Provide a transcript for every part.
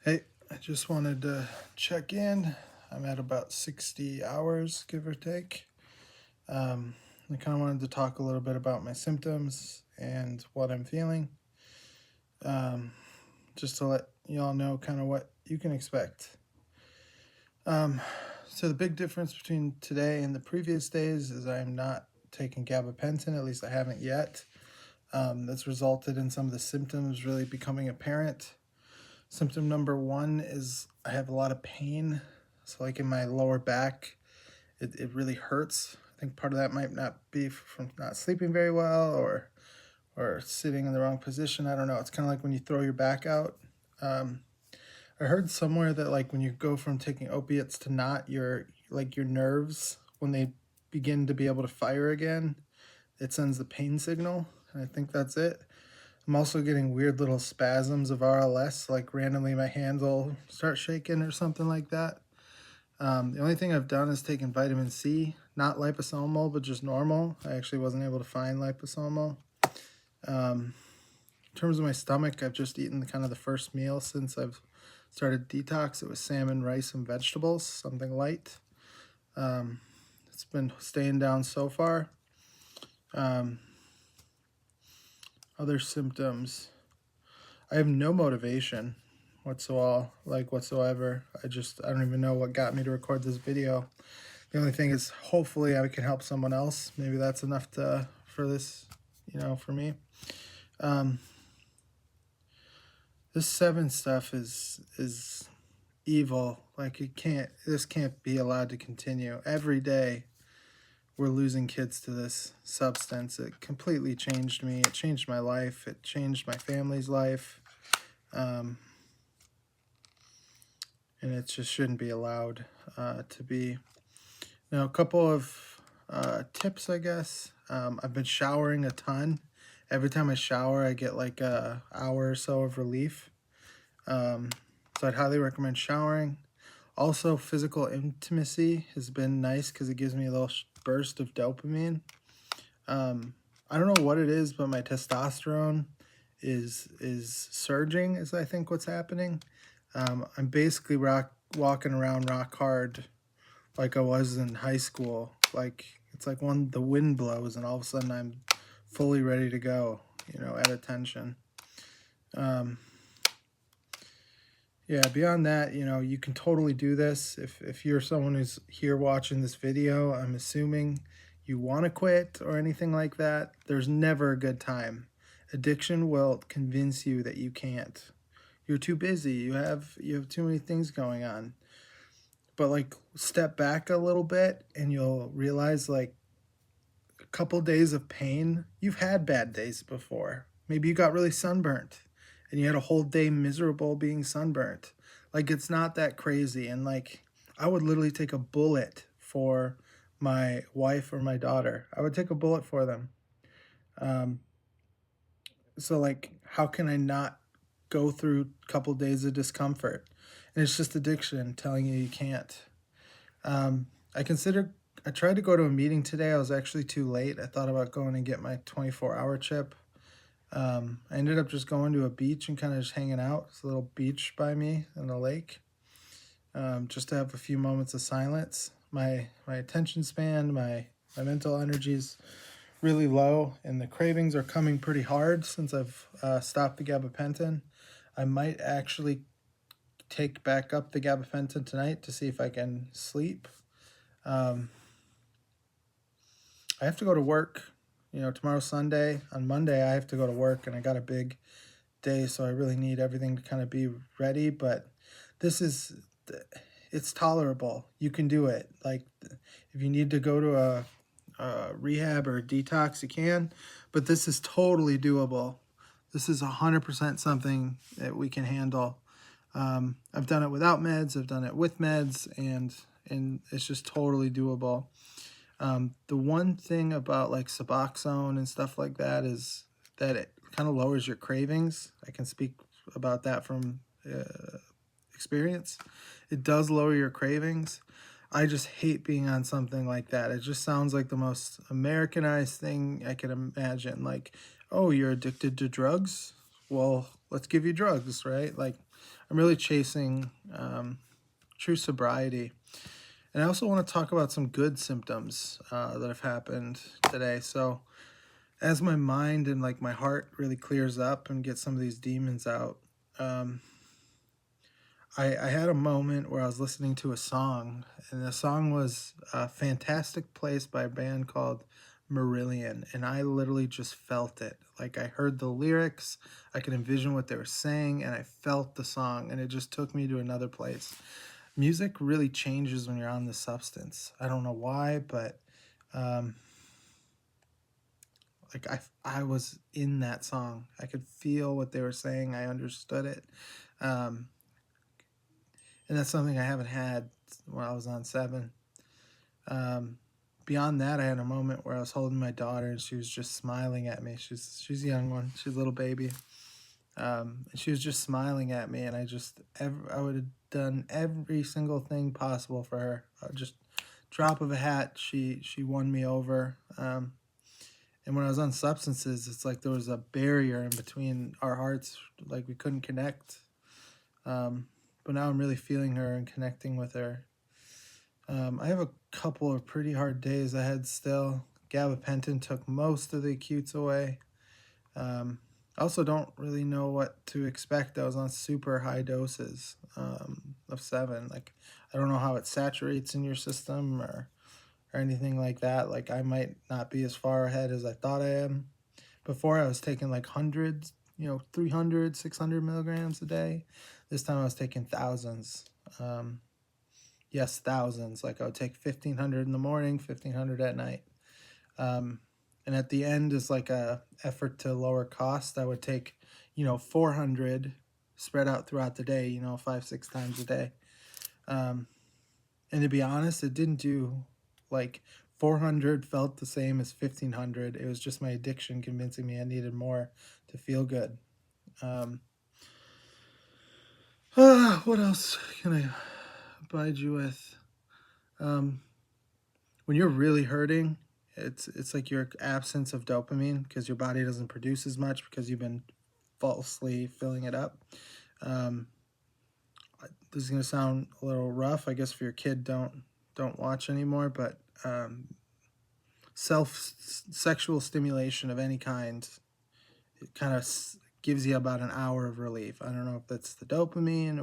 Hey, I just wanted to check in. I'm at about 60 hours, give or take. I kind of wanted to talk a little bit about my symptoms and what I'm feeling, um, just to let you all know kind of what you can expect. Um, so, the big difference between today and the previous days is I'm not taking gabapentin, at least I haven't yet. That's resulted in some of the symptoms really becoming apparent. Symptom number one is I have a lot of pain. So, like in my lower back, it really hurts. I think part of that might not be from not sleeping very well or sitting in the wrong position. I don't know. It's kind of like when you throw your back out. Um, I heard somewhere that like when you go from taking opiates to not, your nerves when they begin to be able to fire again, it sends the pain signal, and I think that's it. I'm also getting weird little spasms of RLS, like randomly my hands will start shaking or something like that. The only thing I've done is taken vitamin C, not liposomal, but just normal. I actually wasn't able to find liposomal. Um, in terms of my stomach, I've just eaten kind of the first meal since I've started detox. It was salmon, rice, and vegetables, something light. Um, it's been staying down so far. Um, Other symptoms. I have no motivation whatsoever. I don't even know what got me to record this video. The only thing is hopefully I can help someone else. Maybe that's enough for this, for me. Um, this 7 stuff is evil. Like this can't be allowed to continue. Every day we're losing kids to this substance. It completely changed me. It changed my life. It changed my family's life. Um, and it just shouldn't be allowed to be. Now, a couple of tips, I guess. I've been showering a ton. Every time I shower, I get like a hour or so of relief. So I'd highly recommend showering. Also, physical intimacy has been nice because it gives me a little burst of dopamine. I don't know what it is, but my testosterone is surging, is I think what's happening. I'm basically walking around rock hard like I was in high school. Like it's like when the wind blows and all of a sudden I'm fully ready to go, at attention. Yeah, beyond that, you can totally do this. If you're someone who's here watching this video, I'm assuming you want to quit or anything like that, there's never a good time. Addiction will convince you that you can't. You're too busy. You have too many things going on. But like step back a little bit and you'll realize like a couple days of pain, you've had bad days before. Maybe you got really sunburnt and you had a whole day miserable being sunburnt. Like it's not that crazy. And like I would literally take a bullet for my wife or my daughter. I would take a bullet for them. Um, so like how can I not go through a couple days of discomfort? And it's just addiction telling you you can't. Um, I considered, I tried to go to a meeting today. I was actually too late. I thought about going and get my 24-hour chip. I ended up just going to a beach and kind of just hanging out. It's a little beach by me in the lake, just to have a few moments of silence. My attention span, my mental energy is really low, and the cravings are coming pretty hard since I've stopped the gabapentin. I might actually take back up the gabapentin tonight to see if I can sleep. Um, I have to go to work. Tomorrow's Sunday. On Monday, I have to go to work, and I got a big day, so I really need everything to kind of be ready. But this is, it's tolerable. You can do it. Like, if you need to go to a rehab or a detox, you can. But this is totally doable. This is 100% something that we can handle. I've done it without meds. I've done it with meds, and it's just totally doable. The one thing about like Suboxone and stuff like that is that it kind of lowers your cravings. I can speak about that from experience. It does lower your cravings. I just hate being on something like that. It just sounds like the most Americanized thing I could imagine. Like, oh, you're addicted to drugs? Well, let's give you drugs, right? Like, I'm really chasing true sobriety. And I also want to talk about some good symptoms that have happened today. So as my mind and like my heart really clears up and gets some of these demons out, um, I had a moment where I was listening to a song, and the song was a Fantastic Place by a band called Marillion, and I literally just felt it. Like I heard the lyrics, I could envision what they were saying, and I felt the song, and it just took me to another place. Music really changes when you're on the substance. I don't know why, but um, like I was in that song. I could feel what they were saying. I understood it. Um, and that's something I haven't had when I was on 7. Um, Beyond that, I had a moment where I was holding my daughter and she was just smiling at me. She's a young one. She's a little baby. And she was just smiling at me, and I would have done every single thing possible for her. Just drop of a hat, she won me over. And when I was on substances, it's like there was a barrier in between our hearts, like we couldn't connect. But now I'm really feeling her and connecting with her. I have a couple of pretty hard days ahead still. Gabapentin took most of the acutes away. I also don't really know what to expect. I was on super high doses of 7. Like, I don't know how it saturates in your system or anything like that. Like, I might not be as far ahead as I thought I am. Before, I was taking like hundreds, 300, 600 milligrams a day. This time I was taking thousands. Yes, thousands. Like, I would take 1,500 in the morning, 1,500 at night. And at the end is like a effort to lower cost. I would take, 400 spread out throughout the day, 5, 6 times a day. And to be honest, it didn't do like 400 felt the same as 1,500. It was just my addiction convincing me I needed more to feel good. What else can I abide you with? When you're really hurting, it's like your absence of dopamine because your body doesn't produce as much because you've been falsely filling it up. Um, this is gonna sound a little rough, I guess. For your kid, don't watch anymore. But sexual stimulation of any kind, it kind of gives you about an hour of relief. I don't know if that's the dopamine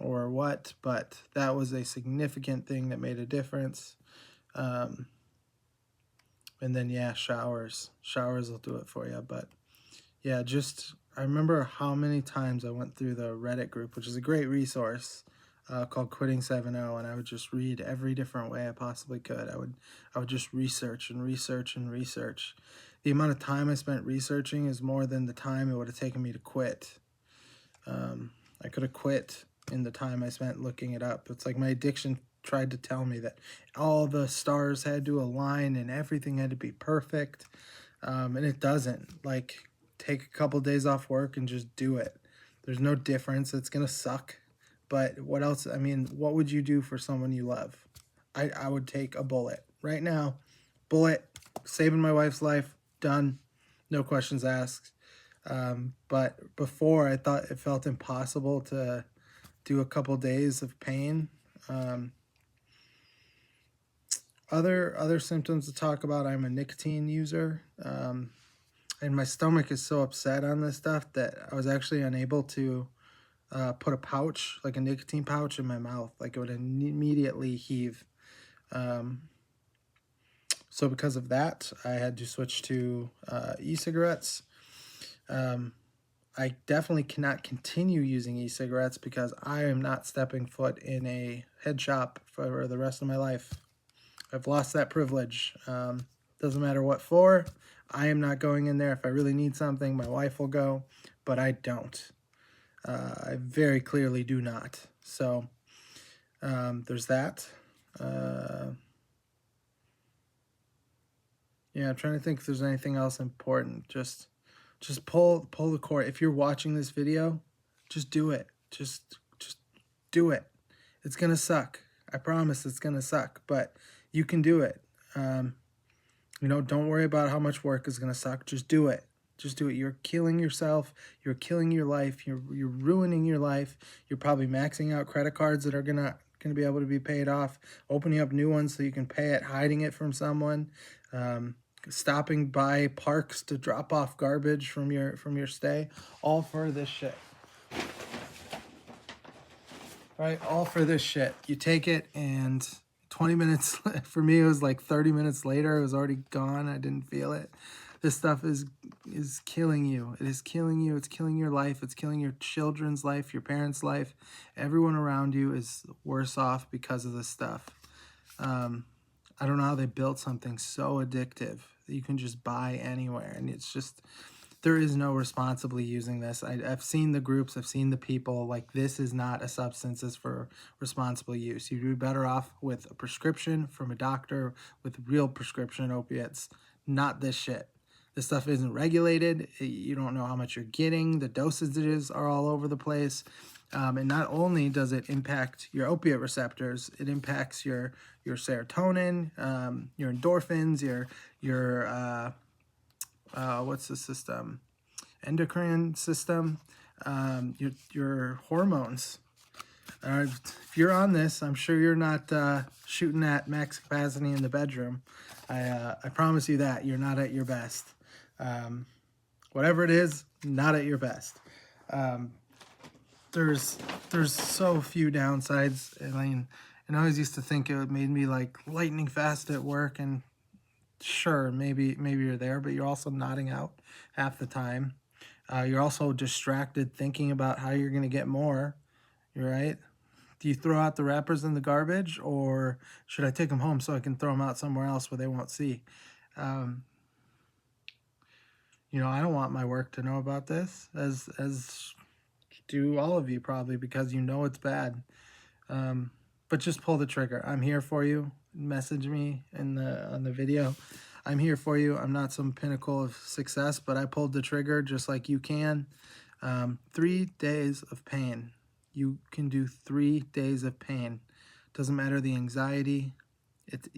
or what, but that was a significant thing that made a difference. And then, yeah, showers will do it for you. But yeah, I remember how many times I went through the Reddit group, which is a great resource, called Quitting 7.0, and I would just read every different way I possibly could. I would just research and research and research. The amount of time I spent researching is more than the time it would have taken me to quit. I could have quit in the time I spent looking it up. It's like my addiction tried to tell me that all the stars had to align and everything had to be perfect. And it doesn't. Like, take a couple days off work and just do it. There's no difference. It's going to suck. But what else? I mean, what would you do for someone you love? I would take a bullet. Right now, bullet, saving my wife's life, done. No questions asked. But before, I thought it felt impossible to do a couple days of pain. Other symptoms to talk about, I'm a nicotine user. And my stomach is so upset on this stuff that I was actually unable to put a pouch, like a nicotine pouch, in my mouth. Like, it would immediately heave. So because of that, I had to switch to e-cigarettes. I definitely cannot continue using e-cigarettes because I am not stepping foot in a head shop for the rest of my life. I've lost that privilege. Doesn't matter what for. I am not going in there. If I really need something, my wife will go, but I don't. I very clearly do not. So there's that. Yeah, I'm trying to think if there's anything else important. Just pull the cord. If you're watching this video, just do it. Just do it. It's gonna suck. I promise it's gonna suck, but you can do it. Don't worry about how much work is gonna suck. Just do it. Just do it. You're killing yourself. You're killing your life. You're ruining your life. You're probably maxing out credit cards that are gonna be able to be paid off, opening up new ones so you can pay it, hiding it from someone, stopping by parks to drop off garbage from your stay, all for this shit. Right, all for this shit. You take it, and 20 minutes for me, it was like 30 minutes later, it was already gone. I didn't feel it. This stuff is killing you. It is killing you. It's killing your life. It's killing your children's life, your parents' life. Everyone around you is worse off because of this stuff. I don't know how they built something so addictive that you can just buy anywhere, and it's just, there is no responsibly using this. I've seen the groups, I've seen the people, like, this is not a substance that's for responsible use. You'd be better off with a prescription from a doctor with real prescription opiates, not this shit. This stuff isn't regulated. You don't know how much you're getting. The dosages are all over the place. And not only does it impact your opiate receptors, it impacts your serotonin, your endorphins, your what's the system? Endocrine system, your hormones. If you're on this, I'm sure you're not shooting at max capacity in the bedroom. I promise you that you're not at your best. Whatever it is, not at your best. There's so few downsides. And I always used to think it made me like lightning fast at work, and sure, maybe you're there, but you're also nodding out half the time. You're also distracted thinking about how you're going to get more. You're right. Do you throw out the wrappers in the garbage, or should I take them home so I can throw them out somewhere else where they won't see? I don't want my work to know about this, as do all of you probably, because you know it's bad. But just pull the trigger. I'm here for you. Message me on the video. I'm here for you. I'm not some pinnacle of success, but I pulled the trigger just like you can. 3 days of pain. You can do 3 days of pain. Doesn't matter the anxiety.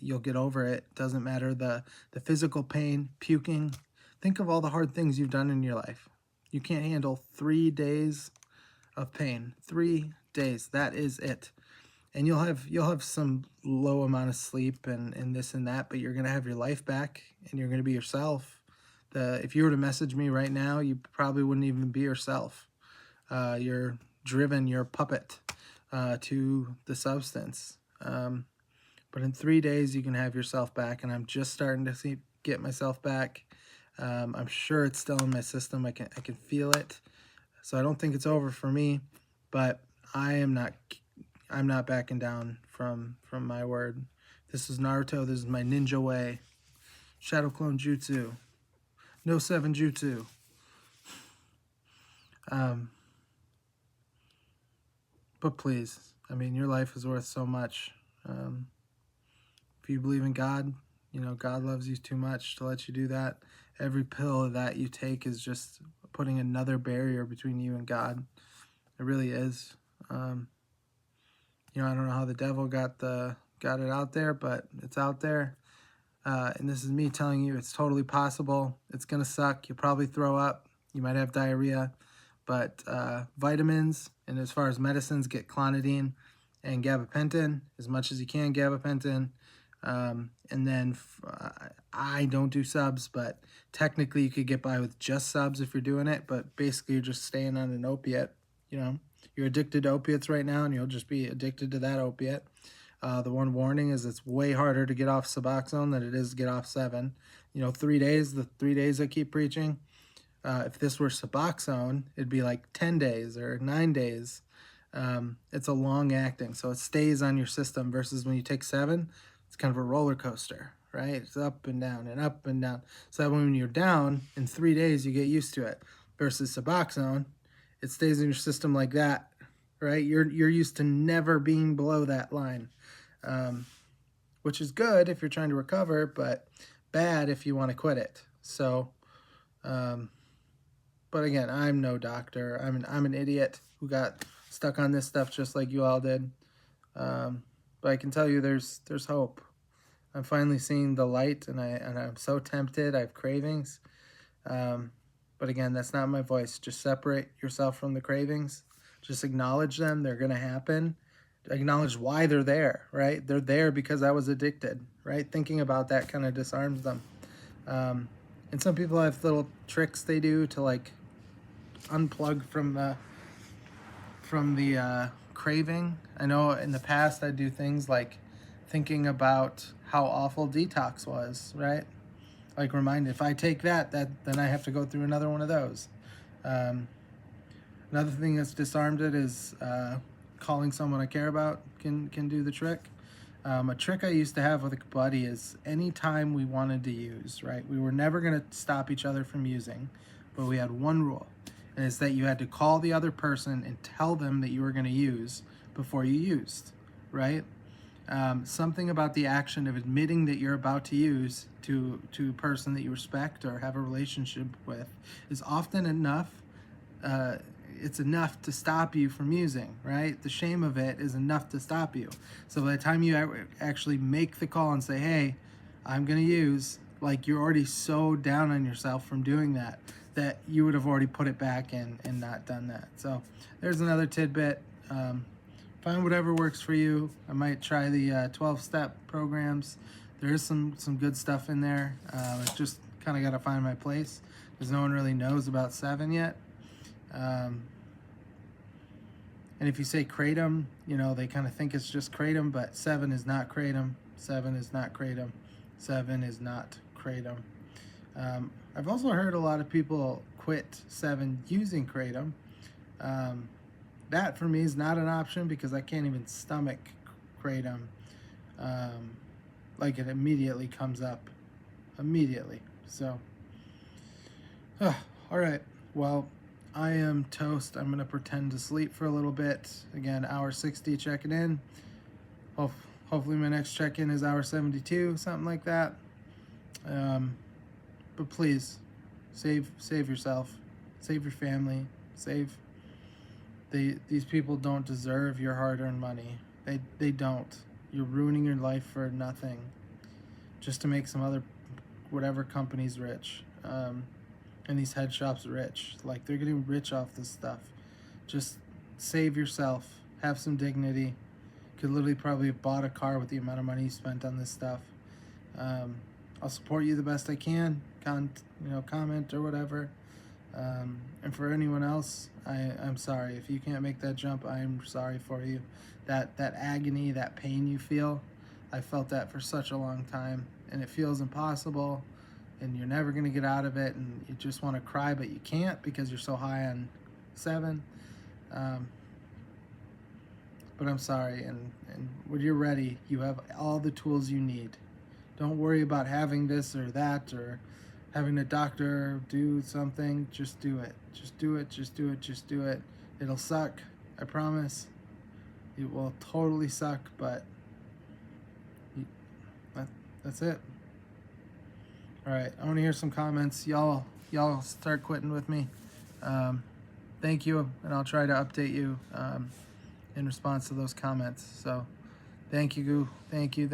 You'll get over it. Doesn't matter the physical pain, puking. Think of all the hard things you've done in your life. You can't handle 3 days of pain. 3 days. That is it. And you'll have some low amount of sleep and this and that, but you're gonna have your life back and you're gonna be yourself. If you were to message me right now, you probably wouldn't even be yourself. You're driven, you're a puppet to the substance. But in 3 days, you can have yourself back, and I'm just starting to get myself back. I'm sure it's still in my system. I can feel it. So I don't think it's over for me, but I'm not backing down from my word. This is Naruto. This is my ninja way. Shadow clone jutsu. No 7 jutsu. But please, your life is worth so much. If you believe in God, God loves you too much to let you do that. Every pill that you take is just putting another barrier between you and God. It really is. I don't know how the devil got it out there, but it's out there. And this is me telling you it's totally possible. It's going to suck. You'll probably throw up. You might have diarrhea. But vitamins, and as far as medicines, get clonidine and gabapentin, as much as you can, gabapentin. And then I don't do subs, but technically you could get by with just subs if you're doing it. But basically you're just staying on an opiate. You're addicted to opiates right now, and you'll just be addicted to that opiate. The one warning is it's way harder to get off Suboxone than it is to get off 7. 3 days, the 3 days I keep preaching. If this were Suboxone, it'd be like 10 days or 9 days. It's a long acting, so it stays on your system, versus when you take 7, it's kind of a roller coaster, right? It's up and down and up and down. So that when you're down, in 3 days, you get used to it. Versus Suboxone, it stays in your system like that, right? You're used to never being below that line, which is good if you're trying to recover, but bad if you want to quit it. So, but again, I'm no doctor. I'm an idiot who got stuck on this stuff just like you all did. But I can tell you there's hope. I'm finally seeing the light, and I'm so tempted. I have cravings. But again, that's not my voice. Just separate yourself from the cravings. Just acknowledge them. They're going to happen. Acknowledge why they're there, right? They're there because I was addicted, right? Thinking about that kind of disarms them. And some people have little tricks they do to like unplug from the craving. I know in the past I do things like thinking about how awful detox was, right? Like remind, if I take that then I have to go through another one of those. Um, Another thing that's disarmed it is calling someone I care about can do the trick. A trick I used to have with a buddy is anytime we wanted to use, right? We were never going to stop each other from using, but we had one rule, and it's that you had to call the other person and tell them that you were going to use before you used, right? Something about the action of admitting that you're about to use to a person that you respect or have a relationship with is often enough. It's enough to stop you from using, right? The shame of it is enough to stop you. So by the time you actually make the call and say, hey, I'm going to use, like you're already so down on yourself from doing that you would have already put it back in and not done that. So there's another tidbit. Find whatever works for you. I might try the 12-step programs. There is some good stuff in there. I just kind of got to find my place because no one really knows about 7 yet. And if you say kratom, they kind of think it's just kratom, but 7 is not kratom. 7 is not kratom. 7 is not kratom. I've also heard a lot of people quit 7 using kratom. That for me is not an option because I can't even stomach kratom. Like it immediately comes up. Immediately. So, all right. Well, I am toast. I'm going to pretend to sleep for a little bit. Again, hour 60 checking in. Hopefully my next check-in is hour 72, something like that. But please, save yourself. Save your family. These people don't deserve your hard-earned money. They don't. You're ruining your life for nothing. Just to make some other, whatever companies rich. And these head shops rich. Like, they're getting rich off this stuff. Just save yourself. Have some dignity. Could literally probably have bought a car with the amount of money you spent on this stuff. I'll support you the best I can. Comment or whatever. And for anyone else, I'm sorry. If you can't make that jump, I'm sorry for you. That agony, that pain you feel, I felt that for such a long time. And it feels impossible. And you're never going to get out of it, and you just want to cry, but you can't because you're so high on 7. But I'm sorry, and when you're ready, you have all the tools you need. Don't worry about having this or that or having a doctor do something. Just do it. Just do it. Just do it. Just do it. It'll suck. I promise. It will totally suck, but that's it. All right, I want to hear some comments. Y'all start quitting with me. Thank you, and I'll try to update you in response to those comments. So thank you, Goo. Thank you.